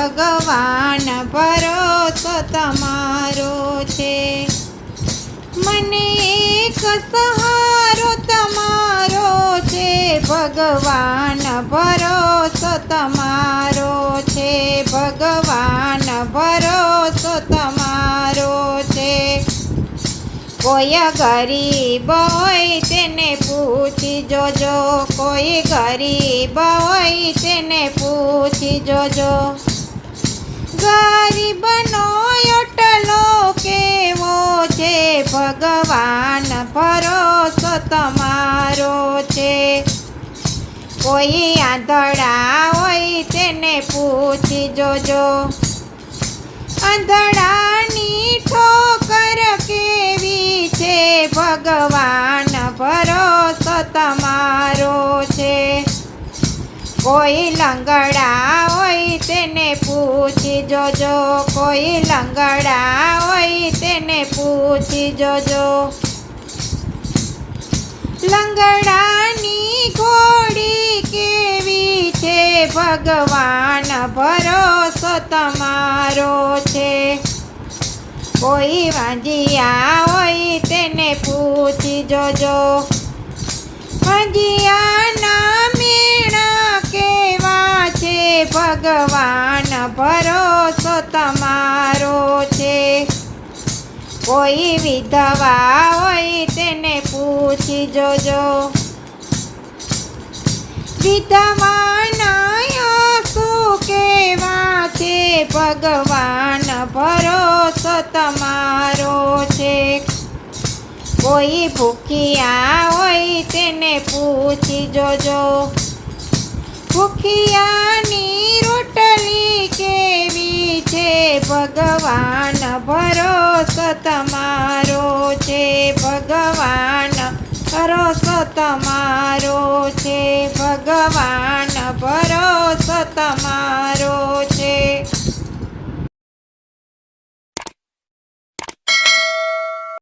ભગવાન ભરોસો તમારો છે. મને એક સહારો તમારો છે, ભગવાન ભરોસો તમારો છે. ભગવાન ભરોસો તમારો છે. કોઈ ગરીબ હોય તેને પૂછી જોજો, કોઈ ગરીબ હોય તેને પૂછી જોજો. ગરીબનો ઓટલો કેવો છે, ભગવાન ભરોસો તમારો છે. કોઈ આંધળા હોય તેને પૂછી જોજો. આંધળાની ઠોકર કેવી છે, ભગવાન ભરોસો તમારો છે. કોઈ લંગડા હોય તેને પૂછી જોજો, કોઈ લંગડા હોય તેને પૂછી જોજો. લંગડાની ઘોડી કેવી છે, ભગવાન ભરોસો તમારો છે. કોઈ વાંજિયા હોય તેને પૂછી જોજો. વાંજિયાના મેણા કેવા છે, ભગવાન ભરોસો તમારો છે. કોઈ વિધવા હોય તેને પૂછી જોજો. વિધવાના આંસુ કેવા છે, ભગવાન ભરોસો તમારો છે. કોઈ ભૂખ્યા હોય તેને પૂછી જોજો. ભૂખ્યાની રોટલી કેવી છે, ભગવાન ભરોસો તમારો છે. ભગવાન ભરોસો તમારો છે. ભગવાન